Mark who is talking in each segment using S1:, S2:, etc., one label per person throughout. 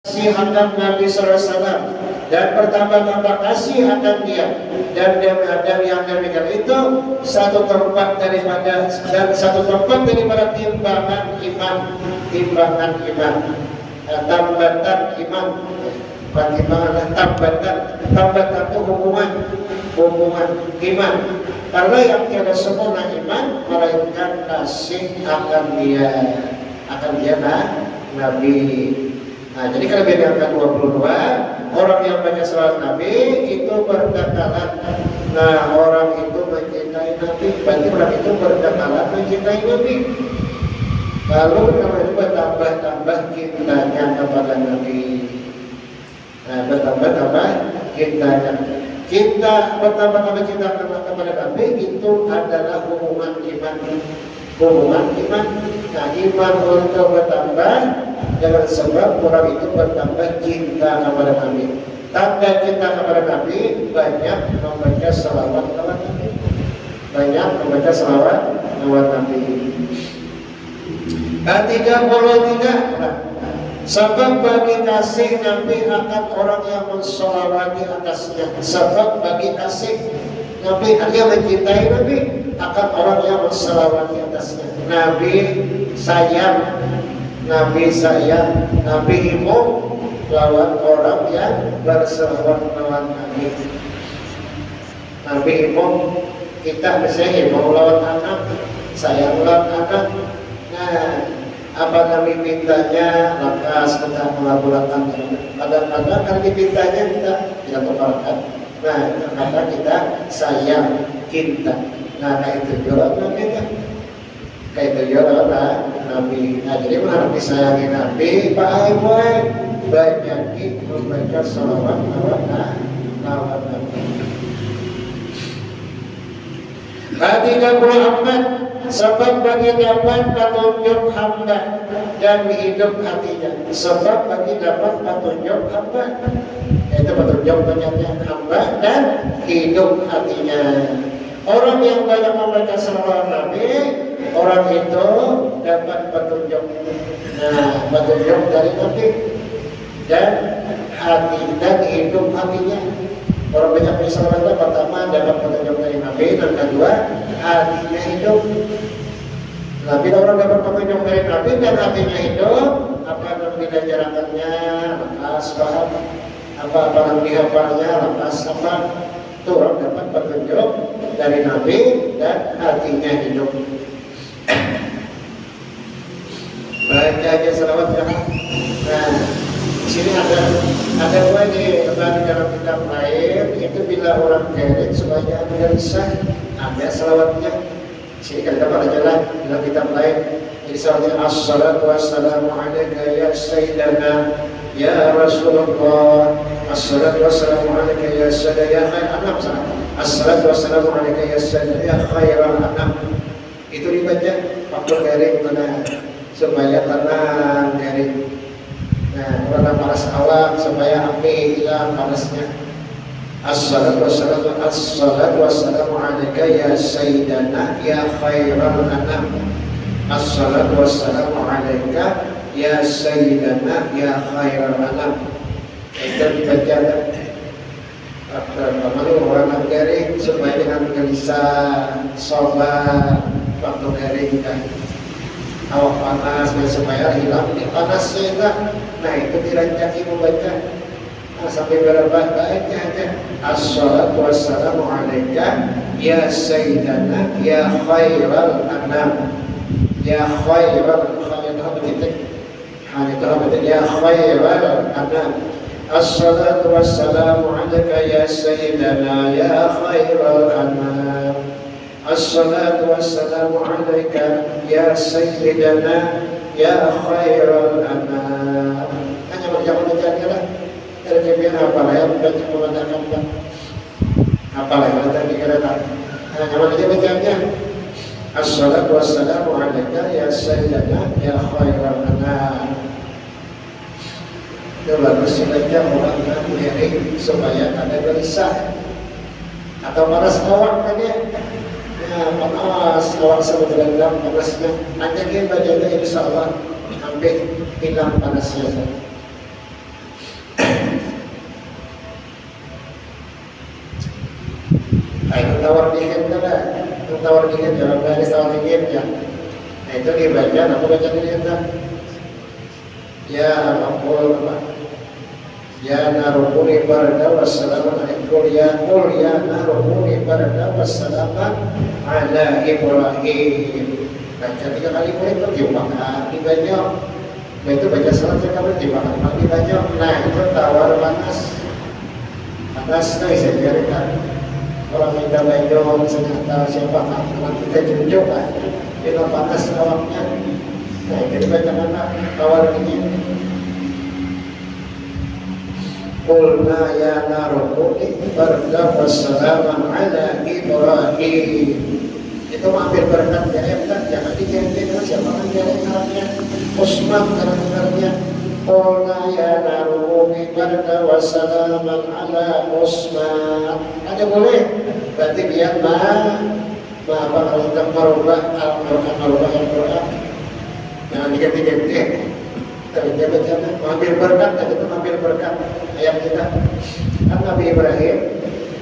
S1: kasih akan Nabi SAW dan bertambah-tambah kasih akan dia dan yang demikian itu satu tempat daripada timbangan iman, tambatan iman, tambatan itu hubungan iman. Karena yang tiada sempurna iman, melainkan kasih akan dia Nabi. Nah, jadi kelebihan yang ke-22, orang yang baca salawat Nabi itu berdekalan. Nah, orang itu mencintai Nabi, berarti orang itu berdekalan mencintai Nabi. Lalu kalau itu bertambah cintanya kepada Nabi. Nah, bertambah cintanya. Bertambah cinta kepada Nabi itu adalah hubungan iman. Nah, iman untuk bertambah dengan sebab orang itu bertambah cinta kepada Nabi. Tanda cinta kepada Nabi banyak membaca salawat kepada Nabi. Ke-33, sebab bagi kasih Nabi akan orang yang mensolawati atasnya. Sebab bagi kasih Nabi, dia mencintai Nabi akan orang yang mensolawati atasnya. Nabi sayang, Nabi himau lawan orang yang berselawat lawan Nabi. Nabi himau, kita misalnya himau lawan anak, sayang lawan anak. Nah, apa Nabi mintanya lekas kita mengabulkan. Kadang-kadang karena dipintanya kita tidak tolakkan. Nah, karena kita sayang, cinta. Nah, kayak itu juga Nabi. Nah, jadi harus disayangi Nabi. Banyakin membaca salawat lawan Nabi. Ke-34, sebab bagi dapat petunjuk hamba dan hidup hatinya. Sebab bagi dapat petunjuk hamba, yaitu petunjuk banyaknya hamba dan hidup hatinya. Orang yang banyak membaca salawat Nabi, orang itu dapat petunjuk. Nah, petunjuk dari Nabi dan hati dan hidup hatinya. Orang banyak membaca salawat Nabi, pertama dapat petunjuk dari Nabi, dan kedua hatinya hidup. Nabi orang dapat petunjuk dari Nabi dan hatinya hidup. Apa yang diajarkannya, lekas paham. Apa yang dihafalnya, lekas hafal. Itu orang dapat petunjuk dari Nabi dan hatinya hidup. Baca aja salawat jangan. Nah, di sini ada dua di dalam kitab lain, itu bila orang keret supaya tidak bisa ada salawatnya. Di sini kita pada jalan dalam kitab lain. Jadi salawatnya assalatu wassalamu alaika ya sayyidana ya Rasulullah. Assalatu wassalamu alaika ya sayyidana ya khairan anam. Assalatu wassalamu alaika ya sayyidana ya khairan anam. Itu dibaca waktu kering mana supaya tenang kering. Nah, karena panas awak supaya api hilang panasnya. Assalatu wassalamu alaika ya sayyidana ya khairan anam. Assalatu wassalamu alaika ya sayyidana ya khairan anam. Itu dibaca kemarin orang kering supaya dengan gelisah sobat waktu kering kan awak panas dan supaya hilang di panasnya. Nah, itu dirancang membaca. Nah, sampai berapa baiknya aja. Assalatu wassalamu alaika ya sayyidana ya khairal anam. Ya khairal ya khairal anam. Assalatu wassalamu alaika ya sayyidana ya khairal anam. Assalatu wassalamu alaika ya sayyidana ya khairal anam. Hanya baca-bacanya lah. Terjemahan apa lah yang baca mengatakan apa lah yang tadi kata. Hanya baca-bacanya. Assalatu wassalamu alaika ya sayyidana ya khairal anam. Itu bagus baca orang yang melirik supaya ada gelisah atau panas awak kan ya. Panas awak sebetulnya panasnya. Hanya kita baca insya Allah hampir hilang panasnya. tawar dikit lah, tawar dikit jangan baris tawar dikit ya. Nah itu dibaca, aku baca diri kita. Ya ampun apa? Ya narukuni barda wassalaman ya narukuni barda wassalaman ala Ibrahim. Baca 3 kali boleh itu dimakan dibaca. Itu baca salat sekali dimakan dibaca. Nah itu tawar panas. Panas tuh saya biarkan. Orang minta baju senjata siapa kan kita junjung kan. Itu panas awaknya. Nah itu baca mana tawar ini. Qulna ya narukuni barda wassalaman ala Ibrahim. Itu ambil berkat dari kan jangan diganti siapa kan dari caranya Usman caranya. Qulna ya narukuni barda wassalaman ala Usman. Ada boleh berarti biar apa kalau kita merubah Al-Quran jangan diganti-ganti. Tapi dia baca ambil berkat, dan itu ambil berkat ayat kita. Kan Nabi Ibrahim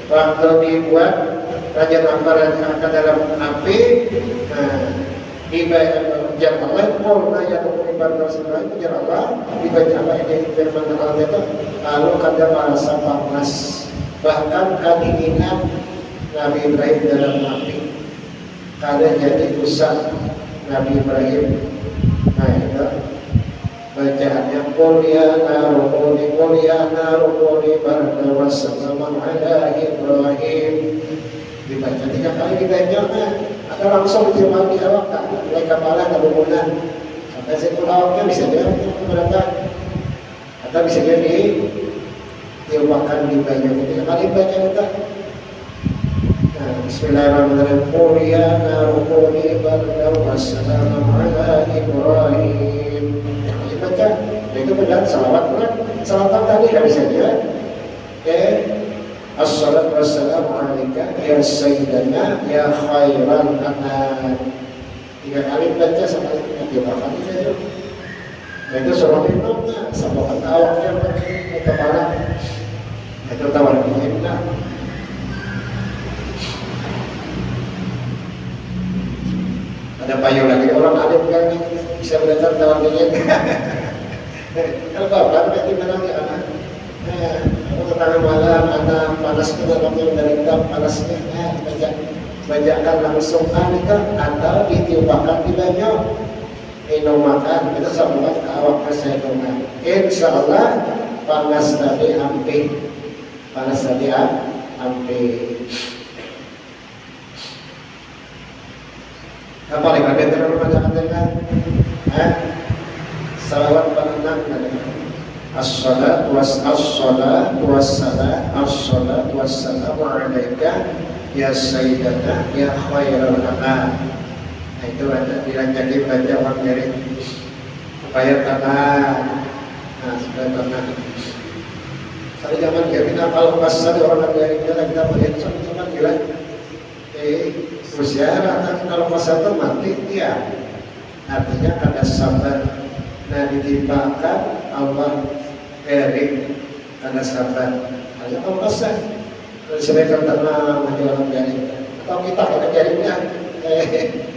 S1: waktu dibuat Raja Nambar ke dalam api, dibaca Allah, Qulna ya narukuni barda wassalaman itu Allah dibaca Allah ini firman Allah itu lalu kada merasa panas bahkan kedinginan Nabi Ibrahim dalam api kada jadi usah Nabi Ibrahim. Nah itu bacaannya qul ya narukuni barda wassalaman ala Ibrahim. Dibaca 3 kali dibaca atau langsung diterima di awak tak mulai kepala ke bangunan sampai sekul awaknya bisa jadi berapa atau bisa jadi diupakan dibaca 3 kali baca kita. Bismillahirrahmanirrahim. Qul ya narukuni barda wassalaman ala Ibrahim. Baca, itu benar salawat benar. Salawat tadi dari saja. Assalatu wassalamu alaika ya sayyidana ya khairan anam. 3 kali baca sampai 3 kali saja. Nah itu suruh minumnya, sampai awaknya pakai kepala. Itu tawar dingin lah. Ada payung lagi orang alim kan bisa belajar tawar dingin. Kalau bapak berarti mana ya anak? Aku tetangga malam anak panas kita kami menderita panasnya. Bacakan langsung kita atau ditiupakan di banyak. Minum makan kita sambungkan ke awak saya dengan. Insya Allah panas tadi hampir. Panas tadi hampir. Apa lagi ada terlalu banyak dengan salawat panjang ada as-salatu wassalamu alaika ya sayyidana ya khairal anam. Nah itu ada dilanjutkan baca orang dari supaya tenang. Nah supaya tenang. Tadi zaman kita kalau pas ada orang dari kita melihat sama gila. Usia kalau masa itu mati ya artinya kada sabar. Nah ditimpakan Allah beri kada sabar. Hanya kalau masa sebaiknya tenang menjalankan jari atau kita kada jarinya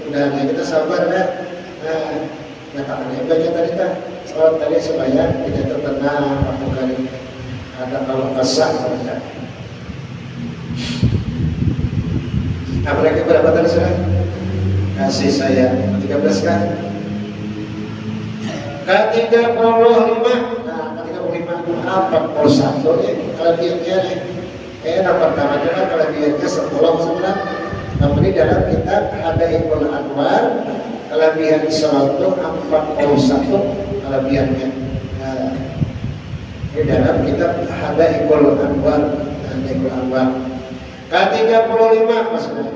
S1: udah kita sabar ya. Nah katanya baca tadi kan salat tadi supaya kita tenang waktu kali ada kalau kasar saja. Apalagi berapa tadi sudah? Kasih saya 13 kan? Ke-35. Nah, ke-35 41 ya. Kelebihannya nih. Yang pertama adalah kelebihannya 10 sebenarnya. Tapi dalam kitab ada Ibnu Anwar kelebihan salat itu 41 kelebihannya. Nah, di dalam kitab ada Ibnu Anwar. Ke-35 maksudnya.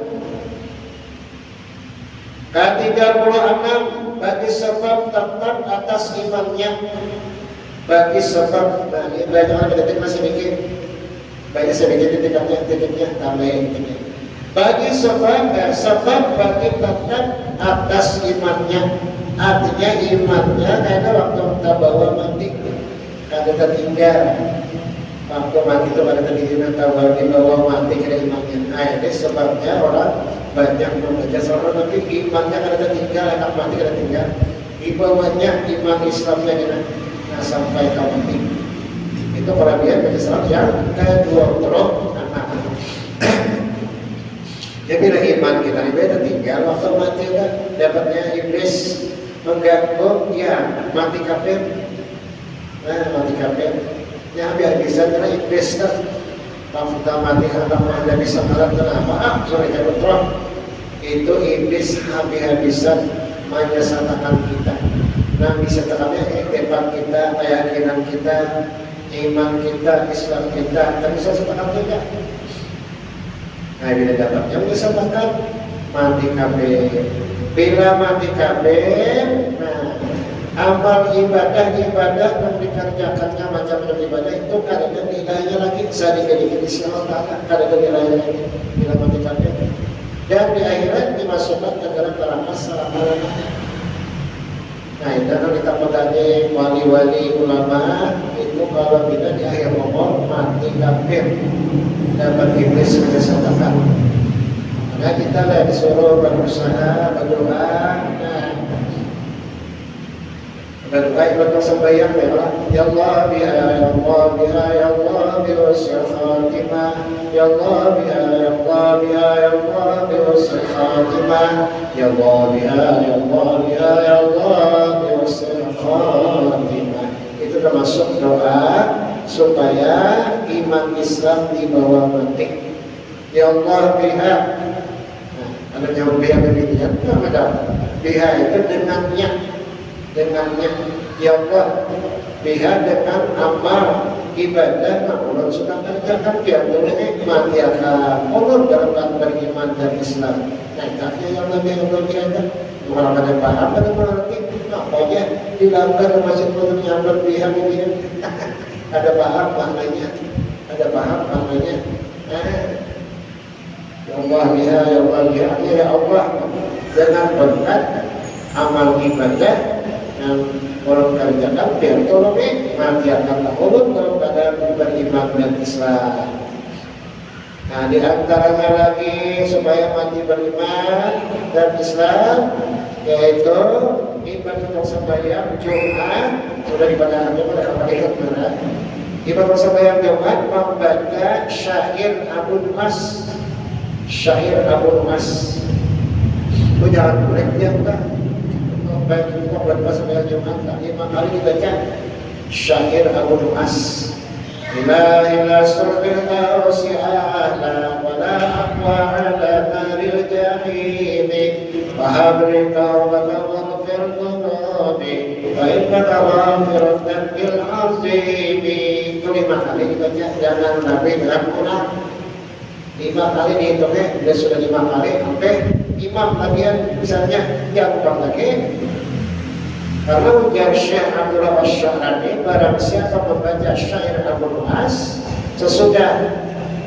S1: Ke-36 bagi sebab tetap atas imannya. Bagi sebab, nah ini belajar detik masih bikin. Banyak sedikit titiknya tambahin titiknya. Bagi sebab bagi tetap atas imannya. Artinya imannya karena waktu kita bawa mati kada tertinggal. waktu mati itu pada tadinya tahu di bawah mati kira imannya. Nah ini sebabnya orang banyak membaca surah tapi imannya kada tertinggal, anak mati kada tinggal. Di bawahnya iman Islamnya kena nah, sampai ke mati. Itu para dia baca surah yang kedua terus anak-anak. Jadi bila iman kita ini beda tinggal waktu mati kan dapatnya iblis mengganggu ya mati kafir. Nah mati kafir. Ya habis-habisan karena iblis kan kita mati anak ada bisa kalah kenapa? Sorry betul. Itu iblis habis-habisan menyesatkan kita. Nah bisa tekannya depan kita, keyakinan kita, iman kita, Islam kita, tapi bisa sepakat juga. Nah bila dapatnya menyesatkan mati kafir. Bila mati kafir, nah amal ibadah yang dikerjakannya macam-macam ibadah itu kadang nilainya lagi bisa dikit-dikit di sisi Allah, kadang nilainya lagi bila mati kafir. Dan di akhirat dimasukkan ke dalam neraka selama-lamanya. Nah itu kalau kita pegangi wali-wali ulama itu kalau kita di akhir umur mati kafir dapat iblis menyesatkan. Nah kita lah disuruh berusaha berdoa. Berdoa ibadah sembahyang ya Allah biha ya Allah biha ya Allah biwasir khatimah ya Allah biha ya Allah biha ya Allah biwasir khatimah ya Allah biha ya Allah biha ya Allah biwasir khatimah. Itu termasuk doa supaya iman Islam dibawa mati. Ya Allah biha. Nah, ada yang biha begini ada biha itu dengannya ya Allah biha dengan amal ibadah Allah sudah kerjakan dia boleh mati akan Allah dalam beriman dan Islam. Nah katanya yang lebih berkaitan orang ada paham ada mengerti makanya dilanggar masjid yang berpihak ini ada paham maknanya ya Allah biha ya Allah biha ya Allah dengan berkat amal ibadah yang orang kerjakan biar tolong mati akan Allah dalam keadaan beriman dan Islam. Nah di antaranya lagi supaya mati beriman dan Islam yaitu ibadah sembahyang Jumat sudah dipadamkan pada mereka mana ibadah sembahyang Jumat membaca syair Abu Nu'as. Itu jangan boleh yang tak baik kita buat sembahyang Jumat 5 kali dibaca syair Abu Nu'as. Ila surbil awsi'ala wa la aqwa ala naril jahim fahabli tawbata waghfir dhunubi wa innaka ghafirud dhanbil azim. Itu 5 kali dibaca jangan Nabi dalam Quran 5 kali dihitungnya dia sudah 5 kali sampai imam lagian misalnya yang bukan lagi karena ujar Syekh Abdullah Asy'arani barang siapa membaca syair Abu Nu'as sesudah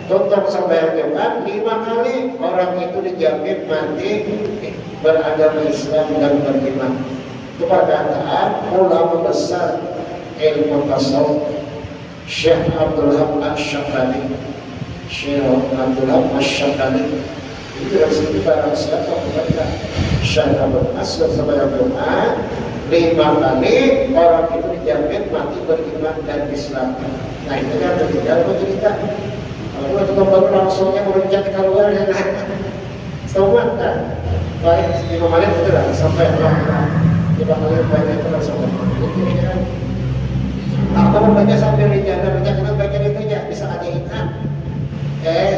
S1: tutup sembahyang Jumat 5 kali orang itu dijamin mati beragama Islam dan beriman. Itu perkataan ulama besar ilmu tasawuf Syekh Abdullah Asy'arani. Itu dari situ barang siapa membaca syair Abu Nu'as sembahyang Jumat 5 kali orang itu dijamin mati beriman dan Islam. Nah itu kan tertinggal cerita. Kalau itu baru langsungnya meloncat keluar ya semua kan. Baik 5 kali itu lah sampai orang 5 kali banyak itu langsung. Atau membaca sambil dijaga baca itu ya bisa ada ingat.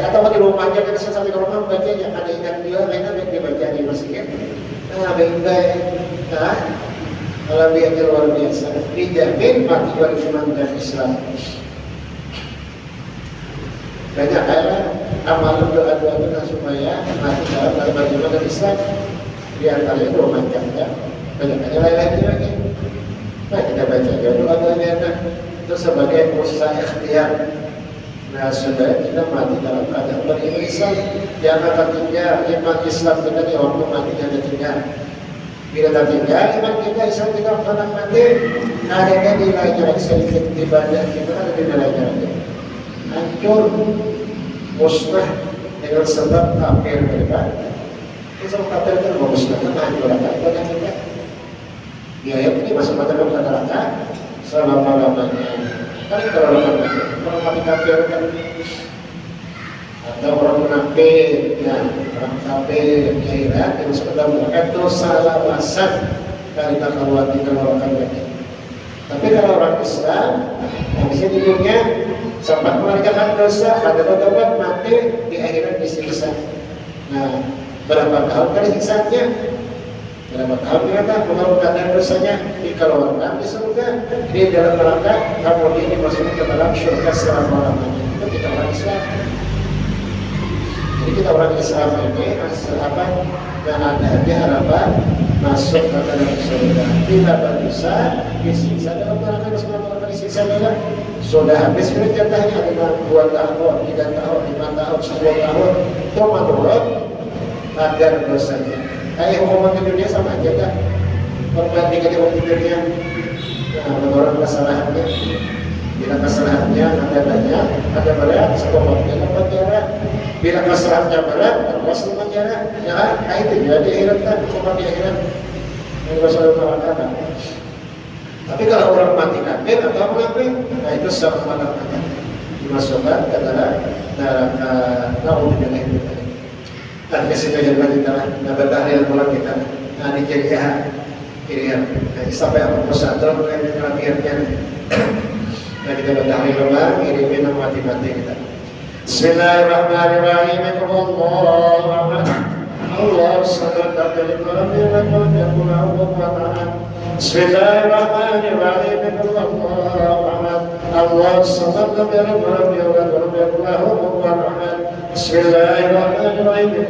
S1: Atau di rumahnya kita sampai ke rumah baca ya ada ingat dia lainnya dibaca di masjid. Nah baik-baik. Nah kalau biarnya luar biasa dijamin mati beriman dan Islam. Banyak hal amalan doa-doa supaya mati dalam beriman dan Islam. Di antaranya 2 macam ya. Banyak lain-lain lagi. Nah kita baca doa-doanya itu sebagai usaha ikhtiar. Nah sudah kita mati dalam keadaan beriman Islam. Jangan tertinggal iman Islam kita di waktu mati jangan tertinggal. Bila tertinggal iman kita Islam kita pernah mati adanya nilainya sedikit ibadah kita ada nilainya lagi. hancur, musnah dengan sebab kafir mereka. Sebab kafir itu memusnahkan, menghancurkan ibadah kita. Dia ini masuk pada neraka selama-lamanya. Kan kalau orang mati kafir kan, atau orang munafik, ya, orang kafir akhirat yang masuk ke dalam neraka itu salah masak dari takawati keluarkan lagi. Tapi kalau orang Islam, habisnya di dunia sempat mengerjakan dosa, ada tobat mati di akhirat disiksa. Nah, berapa tahun kali siksanya? Berapa tahun ternyata mengeluarkan dosanya dikeluarkan di surga, di dalam neraka, kemudian dimasukkan ke dalam surga selama-lamanya. Itu kita orang Islam. Jadi kita orang Islam ini apa? Dan ada harapan masuk ke dalam surga. Tidak berdosa disiksa dalam neraka, selama-lamanya disiksa dalam. Sudah habis jatahnya dengan 2 tahun, 3 tahun, 5 tahun, 10 tahun. Itu menurut kadar dosanya. Kayak hukuman di dunia sama aja kan? Perbandingan di dunia. Nah, menurut kesalahannya. Bila kesalahannya ada banyak, ada berat, sekolah-kolah penjara. Bila kesalahannya berat, terus penjara. Ya kan? Nah itu juga di akhirat kan, hukuman di akhirat. Ini masalah neraka. Tapi kalau orang mati kafir atau munafik, nah itu sama-sama dimasukkan ke dalam neraka. Nauzubillah. Dan kesini juga kita bertahlil bulan kita. Nah di kirian, sampai apa pusatron akhirnya. Nah kita bertahlil bulan, kirimin mati-mati kita. Bismillahirrahmanirrahim. Allah sangat Bismillahirrahmanirrahim. Allah samad lam yalid wa lam yakul lahu kufuwan ahad. Bismillahirrahmanirrahim.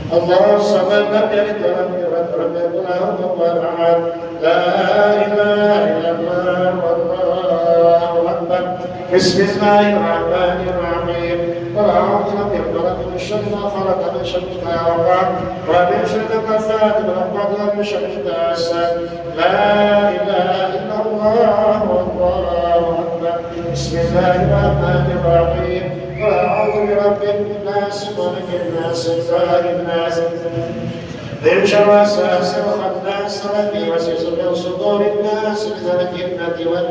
S1: Allah samad lam yalid wa lam yulad wa lam yakul lahu kufuwan ahad. La ilaha illallah wallahu akbar. Bismillahirrahmanirrahim. أعوذ برب من شر ما خلق من شر ما وقع ومن شر النفاثات في العقد ومن شر حاسد. لا إله إلا الله والله أكبر. بسم الله الرحمن الرحيم. أعوذ برب الناس ملك الناس إله الناس من شر وسواس الخناس الذي يوسوس في صدور الناس من الجنة والناس.